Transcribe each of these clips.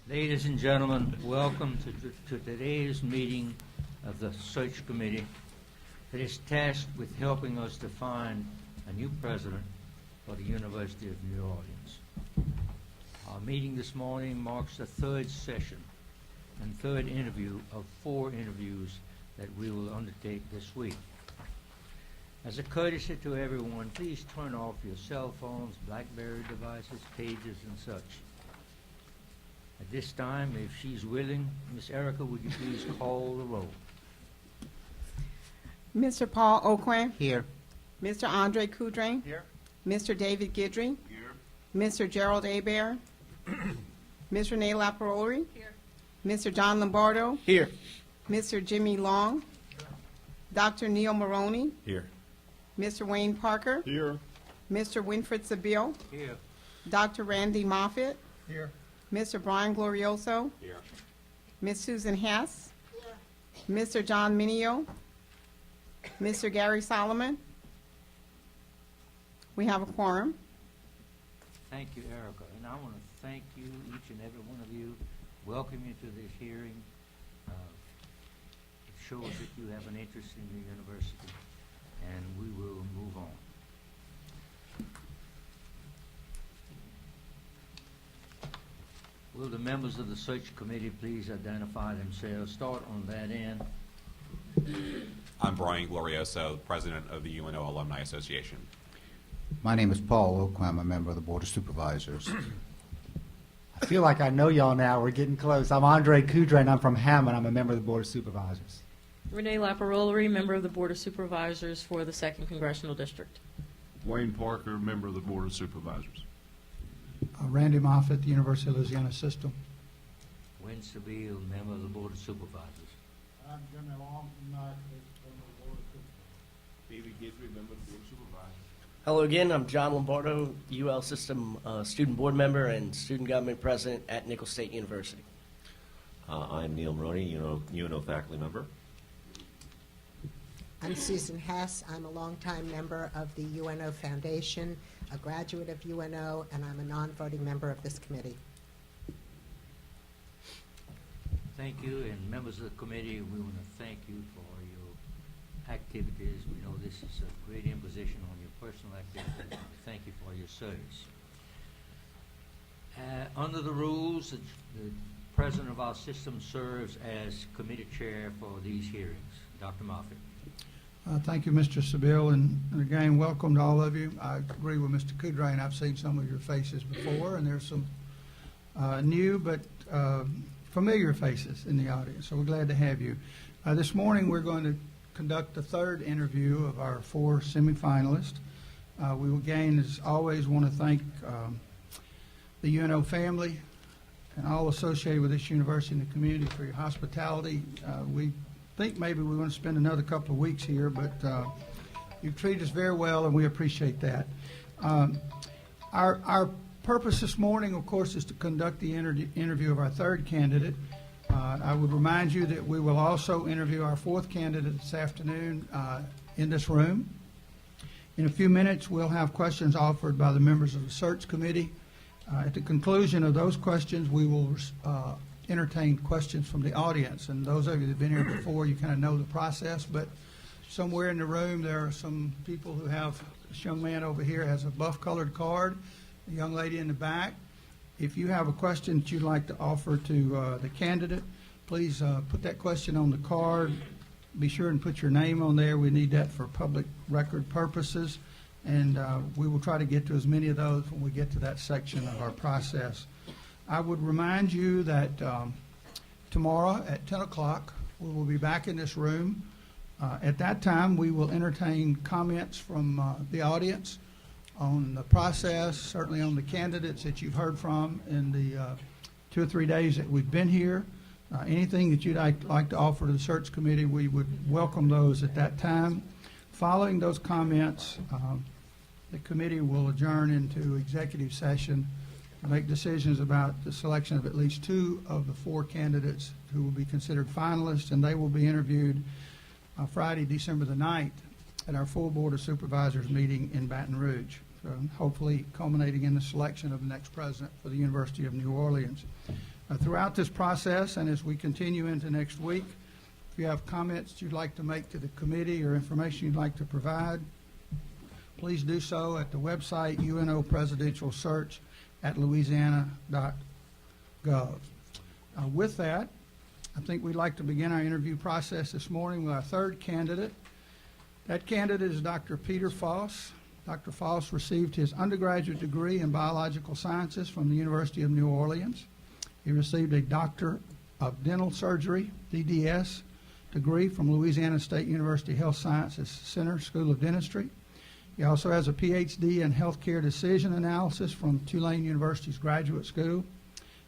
Ladies and gentlemen, welcome to today's meeting of the Search Committee that is tasked with helping us to find a new president for the University of New Orleans. Our meeting this morning marks the third session and third interview of 4 interviews that we will undertake this week. As a courtesy to everyone, please turn off your cell phones, BlackBerry devices, pages, and such. At this time, if she's willing, Miss Erica, would you please call the roll? Mr. Paul Oquin. Here. Mr. Andre Coudrain. Here. Mr. David Guidry. Here. Mr. Gerald Hebert. Ms. Renee Laparoli. Here. Mr. John Lombardo. Here. Mr. Jimmy Long. Dr. Neil Maroney. Here. Mr. Wayne Parker. Here. Mr. Winfred Sabille. Here. Dr. Randy Moffitt. Here. Mr. Brian Glorioso. Here. Ms. Susan Hess. Mr. John Minio. Mr. Gary Solomon. We have a quorum. Thank you, Erica. And I want to thank you, each and every one of you, welcome you to this hearing. It shows that you have an interest in the university, and we will move on. Will the members of the search committee please identify themselves? Start on that end. I'm Brian Glorioso, president of the UNO Alumni Association. My name is Paul Oquin. I'm a member of the Board of Supervisors. I feel like I know y'all now. We're getting close. I'm Andre Coudrain. I'm from Hammond. I'm a member of the Board of Supervisors. Renee Laparoli, member of the Board of Supervisors for the 2nd Congressional District. Wayne Parker, member of the Board of Supervisors. Randy Moffitt, the University of Louisiana System. Wayne Sabille, member of the Board of Supervisors. I'm Jimmy Long from the Board of Supervisors. David Guidry, member of the Board of Supervisors. Hello again. I'm John Lombardo, UL System student board member and student government president at Nicholls State University. I'm Neil Maroney, UNO faculty member. I'm Susan Hess. I'm a longtime member of the UNO Foundation, a graduate of UNO, and I'm a non-voting member of this committee. Thank you, and members of the committee, we want to thank you for your activities. We know this is a great imposition on your personal activities. Thank you for your service. Under the rules, the president of our system serves as committee chair for these hearings. Dr. Moffitt. Thank you, Mr. Sabille, and again, welcome to all of you. I agree with Mr. Coudrain. I've seen some of your faces before, and there's some new but familiar faces in the audience, so we're glad to have you. This morning, we're going to conduct the 3rd interview of our 4 semifinalists. We will again, as always, want to thank the UNO family and all associated with this university and the community for your hospitality. We think maybe we want to spend another couple of weeks here, but you've treated us very well, and we appreciate that. Our purpose this morning, of course, is to conduct the interview of our 3rd candidate. I would remind you that we will also interview our 4th candidate this afternoon in this room. In a few minutes, we'll have questions offered by the members of the search committee. At the conclusion of those questions, we will entertain questions from the audience. And those of you that have been here before, you kind of know the process, but somewhere in the room there are some people who have, this young man over here has a buff-colored card, a young lady in the back. If you have a question that you'd like to offer to the candidate, please put that question on the card. Be sure and put your name on there. We need that for public record purposes, and we will try to get to as many of those when we get to that section of our process. I would remind you that tomorrow at 10 o'clock, we will be back in this room. At that time, we will entertain comments from the audience on the process, certainly on the candidates that you've heard from in the 2 or 3 days that we've been here. Anything that you'd like to offer to the search committee, we would welcome those at that time. Following those comments, the committee will adjourn into executive session to make decisions about the selection of at least 2 of the 4 candidates who will be considered finalists, and they will be interviewed Friday, December the 9th at our full Board of Supervisors meeting in Baton Rouge, so hopefully culminating in the selection of the next president for the University of New Orleans. Throughout this process and as we continue into next week, if you have comments you'd like to make to the committee or information you'd like to provide, please do so at the website UNO Presidential Search at louisiana.gov. With that, I think we'd like to begin our interview process this morning with our third candidate. That candidate is Dr. Peter Fos. Dr. Fos received his undergraduate degree in biological sciences from the University of New Orleans. He received a Doctor of Dental Surgery, DDS, degree from Louisiana State University Health Sciences Center School of Dentistry. He also has a PhD in Healthcare Decision Analysis from Tulane University's Graduate School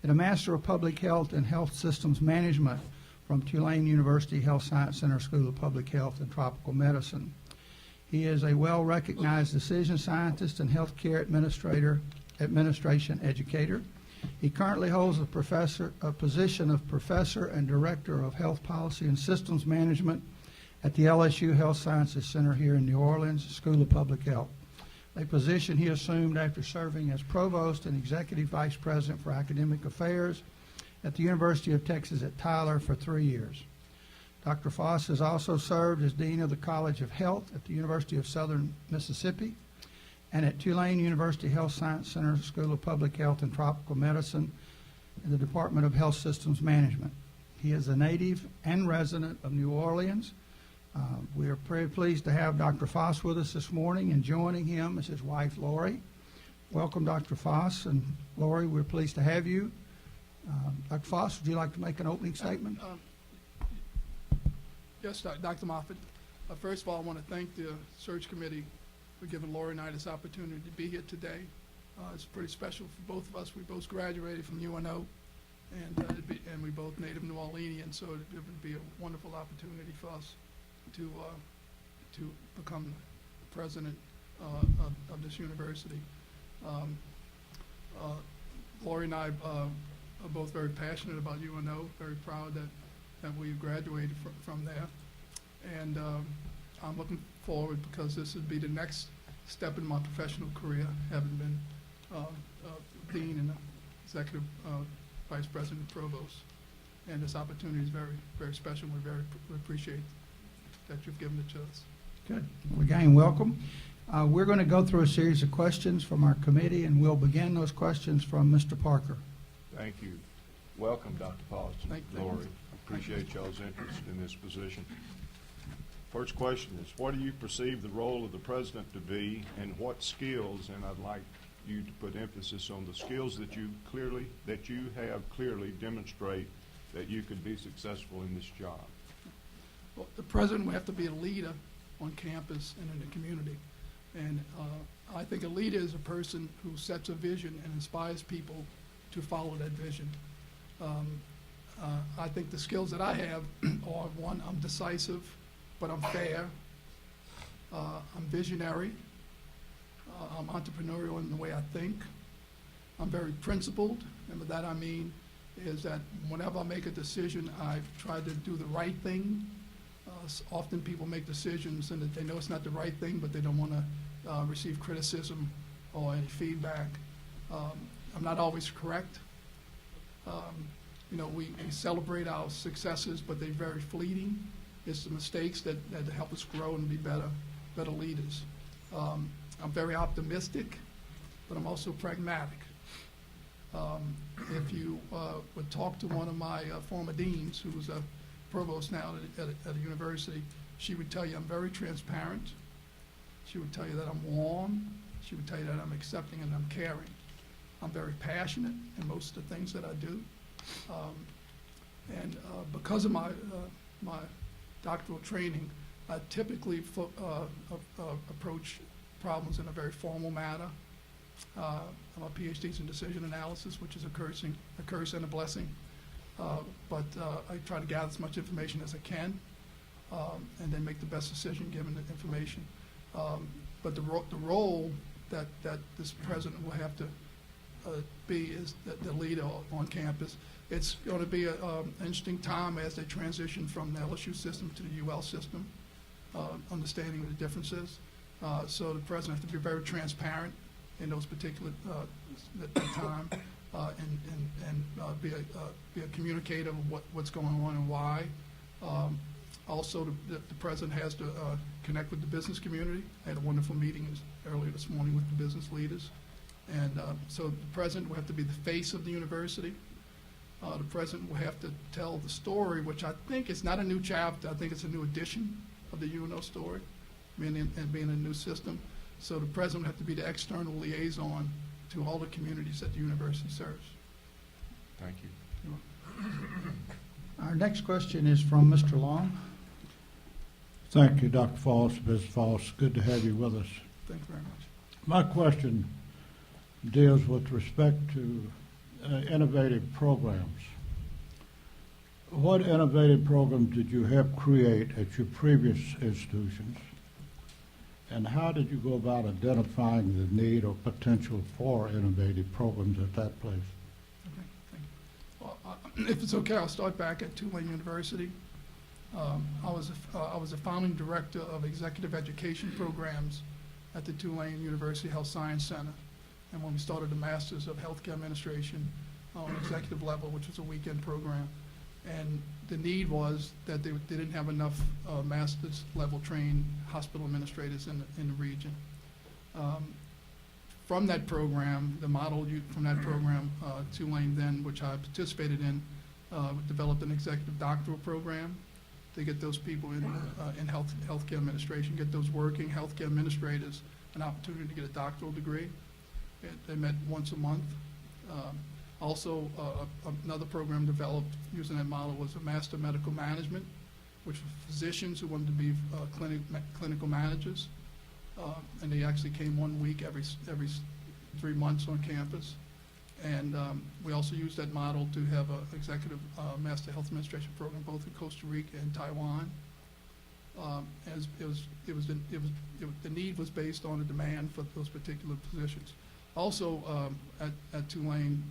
and a Master of Public Health and Health Systems Management from Tulane University Health Science Center School of Public Health and Tropical Medicine. He is a well-recognized decision scientist and healthcare administration educator. He currently holds a position of Professor and Director of Health Policy and Systems Management at the LSU Health Sciences Center here in New Orleans School of Public Health, a position he assumed after serving as Provost and Executive Vice President for Academic Affairs at the University of Texas at Tyler for 3 years. Dr. Fos has also served as Dean of the College of Health at the University of Southern Mississippi and at Tulane University Health Science Center School of Public Health and Tropical Medicine in the Department of Health Systems Management. He is a native and resident of New Orleans. We are very pleased to have Dr. Fos with us this morning, and joining him is his wife, Lori. Welcome, Dr. Fos, and Lori, we're pleased to have you. Dr. Fos, would you like to make an opening statement? Yes, Dr. Moffitt. First of all, I want to thank the search committee for giving Lori and I this opportunity to be here today. It's pretty special for both of us. We both graduated from UNO, and we both native New Orleanians, so it would be a wonderful opportunity for us to become president of this university. Lori and I are both very passionate about UNO, very proud that we graduated from there. And I'm looking forward because this would be the next step in my professional career, having been Dean and Executive Vice President Provost. And this opportunity is very, very special. We appreciate that you've given it to us. Good. Well, again, welcome. We're going to go through a series of questions from our committee, and we'll begin those questions from Mr. Parker. Thank you. Welcome, Dr. Fos and Thank you. Lori. Appreciate y'all's interest in this position. First question is, what do you perceive the role of the president to be, and what skills, and I'd like you to put emphasis on the skills that you have clearly demonstrate that you could be successful in this job? Well, the president will have to be a leader on campus and in the community. And I think a leader is a person who sets a vision and inspires people to follow that vision. I think the skills that I have are, one, I'm decisive, but I'm fair. I'm visionary. I'm entrepreneurial in the way I think. I'm very principled, and by that I mean is that whenever I make a decision, I try to do the right thing. Often people make decisions and that they know it's not the right thing, but they don't want to receive criticism or any feedback. I'm not always correct. We celebrate our successes, but they're very fleeting. It's the mistakes that help us grow and be better leaders. I'm very optimistic, but I'm also pragmatic. If you would talk to one of my former deans, who's a provost now at a university, she would tell you I'm very transparent. She would tell you that I'm warm. She would tell you that I'm accepting and I'm caring. I'm very passionate in most of the things that I do. Because of my doctoral training, I typically approach problems in a very formal manner. My PhD's in decision analysis, which is a curse and a blessing. But I try to gather as much information as I can, and then make the best decision given the information. But the role that this president will have to be is the leader on campus. It's going to be an interesting time as they transition from the LSU system to the UL system, understanding the differences. So the president has to be very transparent in those particular that time. and be a communicator of what's going on and why. Also, the president has to connect with the business community. I had a wonderful meeting earlier this morning with the business leaders. And so the president will have to be the face of the university. The president will have to tell the story, which I think is not a new chapter. I think it's a new edition of the UNO story, being a new system. So the president will have to be the external liaison to all the communities that the university serves. Thank you. Our next question is from Mr. Long. Thank you, Dr. Fos, Ms. Fos. Good to have you with us. Thank you very much. My question deals with respect to innovative programs. What innovative programs did you help create at your previous institutions? And how did you go about identifying the need or potential for innovative programs at that place? Okay, thank you. Well, if it's okay, I'll start back at Tulane University. I was a founding director of executive education programs at the Tulane University Health Science Center. And when we started the Masters of Healthcare Administration on executive level, which was a weekend program. And the need was that they didn't have enough master's level trained hospital administrators in the region. From that program, the model from that program, Tulane then, which I participated in, developed an executive doctoral program to get those people in healthcare administration, get those working healthcare administrators an opportunity to get a doctoral degree. They met once a month. Also, another program developed using that model was a Master Medical Management, which was physicians who wanted to be clinical managers. And they actually came 1 week every 3 months on campus. And we also used that model to have an executive Master Health Administration program both in Costa Rica and Taiwan. The need was based on the demand for those particular positions. Also, at Tulane,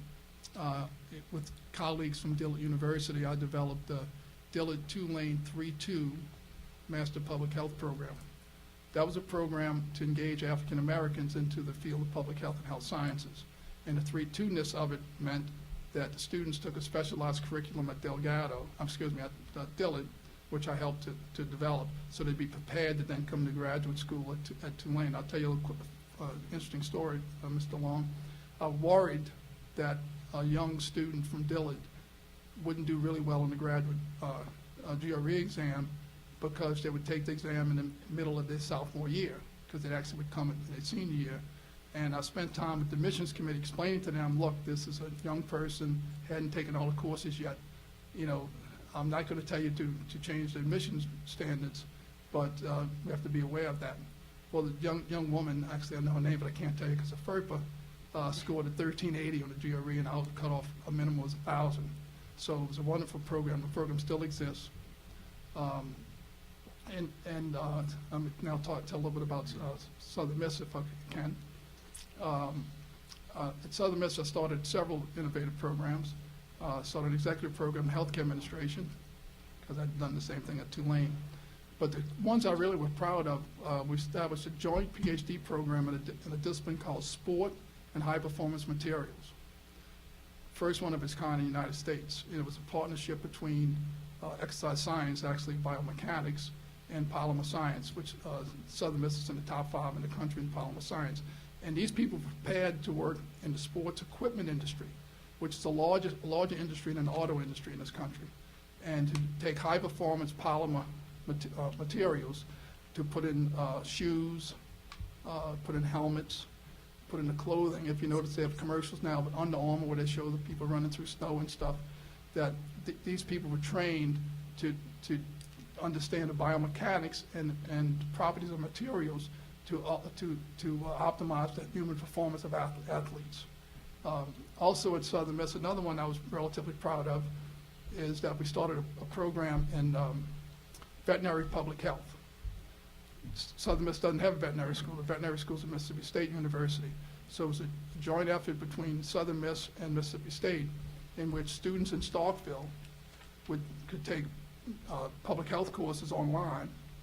with colleagues from Dillard University, I developed the Dillard Tulane 3-2 Master Public Health Program. That was a program to engage African Americans into the field of public health and health sciences. And the 3-2-ness of it meant that the students took a specialized curriculum at Dillard, which I helped to develop, so they'd be prepared to then come to graduate school at Tulane. I'll tell you a quick interesting story, Mr. Long. I worried that a young student from Dillard wouldn't do really well in the graduate GRE exam because they would take the exam in the middle of their sophomore year, because it actually would come in their senior year. And I spent time with the admissions committee explaining to them, look, this is a young person, hadn't taken all the courses yet. You know, I'm not going to tell you to change the admissions standards, but we have to be aware of that. Well, the young woman, actually I know her name, but I can't tell you because of FERPA, scored a 1380 on the GRE, and I was cut off a minimum was 1,000. So it was a wonderful program. The program still exists. I'm now tell a little bit about Southern Miss, if I can. At Southern Miss, I started several innovative programs. Started an executive program in healthcare administration, because I'd done the same thing at Tulane. But the ones I really was proud of, we established a joint PhD program in a discipline called Sport and High Performance Materials. First one of its kind in the United States. It was a partnership between exercise science, actually biomechanics, and polymer science, which Southern Miss is in the top 5 in the country in polymer science. And these people were prepared to work in the sports equipment industry, which is a larger industry than the auto industry in this country, and to take high performance polymer materials to put in shoes, put in helmets, put in the clothing. If you notice, they have commercials now with Under Armour where they show the people running through snow and stuff, that these people were trained to understand the biomechanics and properties of materials to optimize the human performance of athletes. Also at Southern Miss, another one I was relatively proud of is that we started a program in veterinary public health. Southern Miss doesn't have a veterinary school. The veterinary school is at Mississippi State University. So it was a joint effort between Southern Miss and Mississippi State, in which students in Starkville could take public health courses online